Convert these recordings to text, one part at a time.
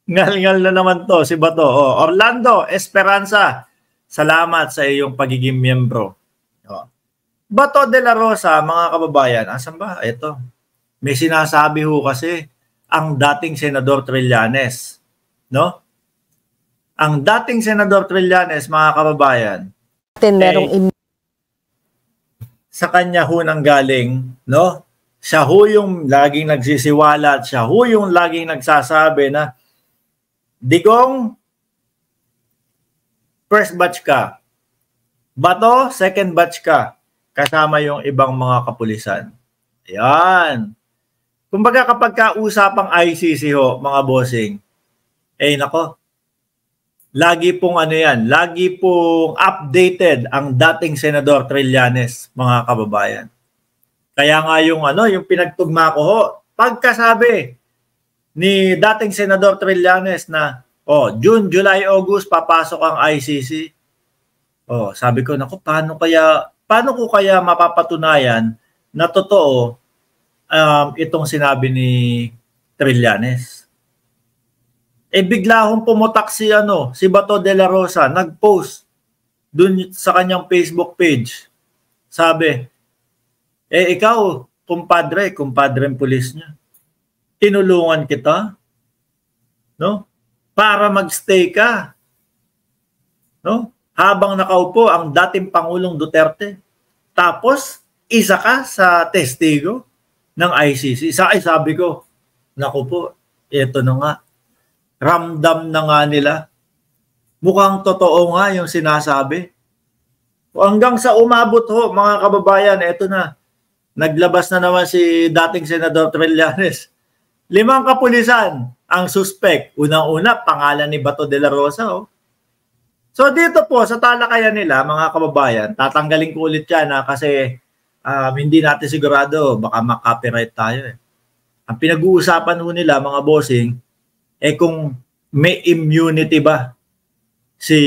Ngal-ngal na naman to, si Bato. Oh, Orlando Esperanza, salamat sa iyong pagiging miyembro. Oh. Bato de la Rosa, mga kababayan, asan ba? Ito. May sinasabi ho kasi ang dating Senador Trillanes. No? Ang dating Senador Trillanes, mga kababayan, sa kanya ho nang galing, no? Siya ho yung laging nagsisiwala at siya ho yung laging nagsasabi na, Digong, first batch ka. Bato, second batch ka. Kasama yung ibang mga kapulisan. Ayan. Kumbaga kapag kausapang ICC ho, mga bossing, nako, lagi pong ano yan, lagi pong updated ang dating Senador Trillanes, mga kababayan. Kaya nga yung yung pinagtugma ko ho, pagkasabi ni dating Senador Trillanes na June, July, August papasok ang ICC. Sabi ko, naku, paano ko kaya mapapatunayan na totoo itong sinabi ni Trillanes? Bigla akong pumutak si Bato de la Rosa, nag-post dun sa kanyang Facebook page. Sabi, ikaw, kumpadreng pulis niya. Tinulungan kita, no? Para magstay ka, no? Habang nakaupo ang dating Pangulong Duterte. Tapos, isa ka sa testigo ng ICC. Sabi ko, naku po, ito na nga. Ramdam na nga nila. Mukhang totoo nga yung sinasabi. Hanggang sa umabot ho, mga kababayan, ito na. Naglabas na naman si dating Senador Trillanes. 5 kapulisan ang suspect. Unang-una, pangalan ni Bato de la Rosa. So dito po, sa talakayan nila, mga kababayan, tatanggalin ko ulit yan kasi hindi natin sigurado, baka makopyright tayo. Ang pinag-uusapan ho nila, mga bossing, kung may immunity ba si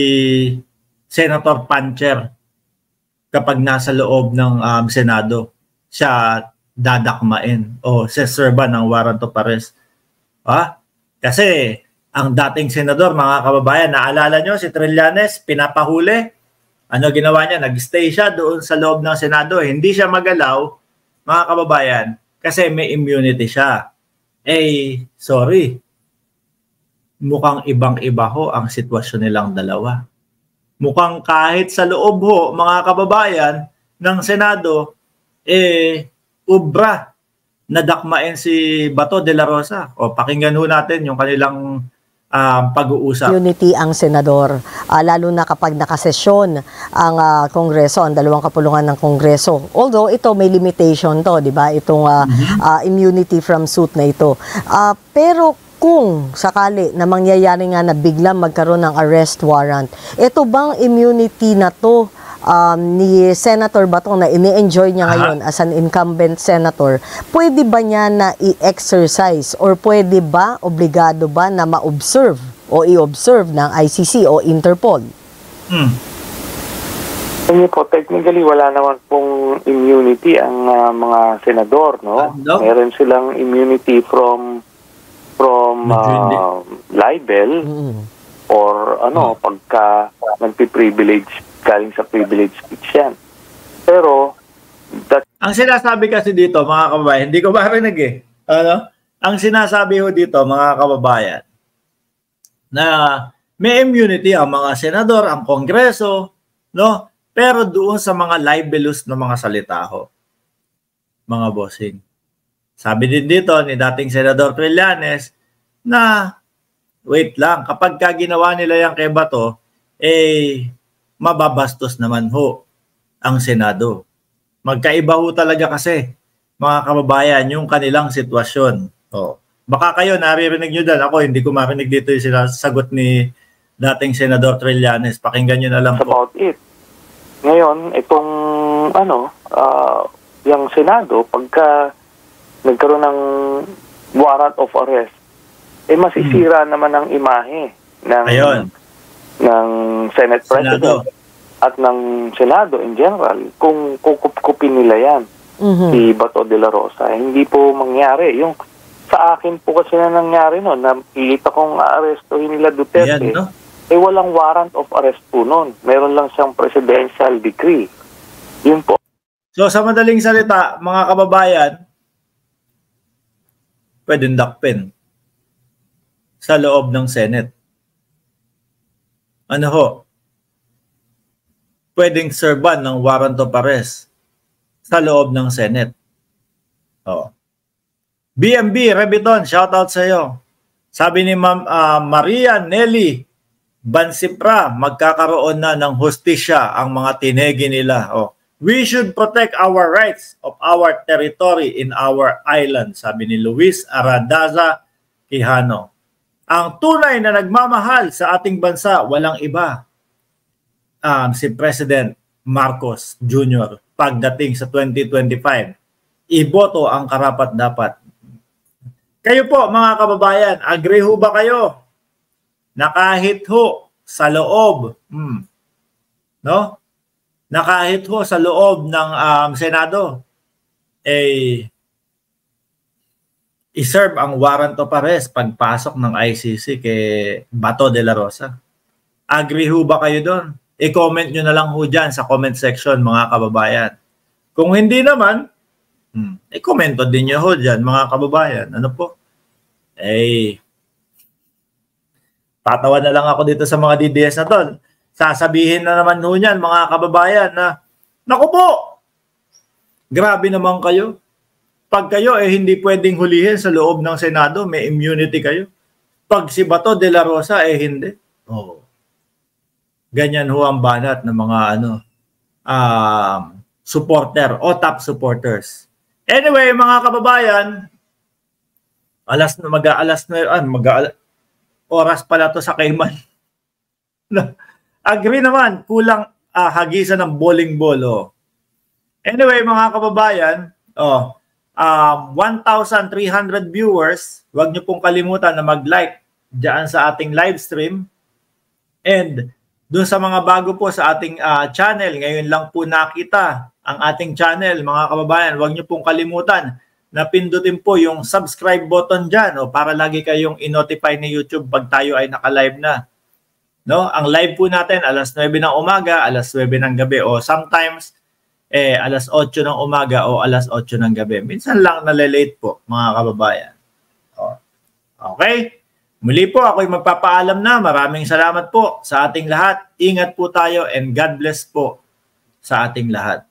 Senator Pancher kapag nasa loob ng Senado siya dadakmain o seserba ng warrant of arrest. Kasi ang dating senador, mga kababayan, naalala nyo si Trillanes, pinapahuli. Ano ginawa niya? Nag-stay siya doon sa loob ng Senado. Hindi siya magalaw, mga kababayan, kasi may immunity siya. Sorry. Mukhang ibang-iba ho ang sitwasyon nilang dalawa. Mukhang kahit sa loob ho, mga kababayan, ng Senado, ubra na dakmain si Bato de la Rosa. Pakinggan ho natin yung kanilang pag-uusap. Unity ang senador, lalo na kapag nakasesyon ang Kongreso, ang dalawang kapulungan ng Kongreso. Although ito may limitation to, di ba? Itong immunity from suit na ito. Pero kung sakali na mangyayari nga na biglang magkaroon ng arrest warrant, ito bang immunity na to ni Senator Bato na ini-enjoy niya ngayon as an incumbent senator, pwede ba niya na i-exercise or pwede ba, obligado ba na ma-observe o i-observe ng ICC o Interpol? Po, technically wala naman pong immunity ang mga senador, no? Meron silang immunity from libel or pagka nagpi-privilege galing sa privilege speech yan. Pero ang sinasabi kasi dito, mga kababayan, hindi ko marinig Ang sinasabi ho dito, mga kababayan, na may immunity ang mga senador, ang Kongreso, no? Pero doon sa mga libelous na mga salita ho, mga bossing. Sabi din dito ni dating Senador Trillanes na wait lang, kapag ginawa nila yan kay Bato, mababastos naman ho ang Senado. Magkaiba ho talaga kasi, mga kababayan, yung kanilang sitwasyon. Baka kayo naririnig nyo dyan. Ako, hindi ko marinig dito yung sinasagot ni dating Senador Trillanes. Pakinggan nyo na lang po. About it. Ngayon, itong yung Senado, pagka nagkaroon ng warrant of arrest, masisira naman ang imahe ng Senate President at ng Senado in general kung kukup-kupin nila yan si Bato de la Rosa. Hindi po mangyari. Yung sa akin po kasi na nangyari no, na pilit akong aarestuhin nila Duterte. Yan, no? Walang warrant of arrest po nun. Meron lang siyang presidential decree. Yun po. So sa madaling salita, mga kababayan, pwedeng dakpin sa loob ng Senate. Ano ho? Pwedeng serban ng warrant of arrest sa loob ng Senate. Oh. BMB, Rebiton, shoutout sa iyo. Sabi ni Ma'am Maria Nelly Bansipra, magkakaroon na ng hustisya ang mga tinegi nila. Oh. We should protect our rights of our territory in our island, sabi ni Luis Aradaza Quijano. Ang tunay na nagmamahal sa ating bansa, walang iba. Si President Marcos Jr. pagdating sa 2025. Iboto ang karapat-dapat. Kayo po mga kababayan, agree ho ba kayo na kahit ho sa loob, no? Na kahit ho sa loob ng Senado, i-serve ang warrant of arrest pagpasok ng ICC kay Bato de la Rosa? Agree ho ba kayo doon? I-comment nyo na lang ho dyan sa comment section mga kababayan. Kung hindi naman, i-commento din nyo ho dyan mga kababayan. Ano po? Tatawa na lang ako dito sa mga DDS na to. Sasabihin na naman ho niyan mga kababayan na, naku po, grabe naman kayo. Pag kayo hindi pwedeng hulihin sa loob ng Senado, may immunity kayo. Pag si Bato de la Rosa, hindi. Oh. Ganyan ho ang banat ng mga supporter o top supporters. Anyway, mga kababayan, oras pala to sa Cayman. Agree naman, kulang hagisan ng bowling ball. Oh. Anyway, mga kababayan, 1,300 viewers, huwag niyo pong kalimutan na mag-like diyan sa ating live stream. And doon sa mga bago po sa ating channel, ngayon lang po nakita ang ating channel, mga kababayan, huwag niyo pong kalimutan na pindutin po yung subscribe button dyan para lagi kayong i-notify ni YouTube pag tayo ay naka-live na. No? Ang live po natin alas 9 ng umaga, alas 9 ng gabi o sometimes alas 8 ng umaga o alas 8 ng gabi. Minsan lang nalilate po mga kababayan. Okay? Muli po ako'y magpapaalam na. Maraming salamat po sa ating lahat. Ingat po tayo and God bless po sa ating lahat.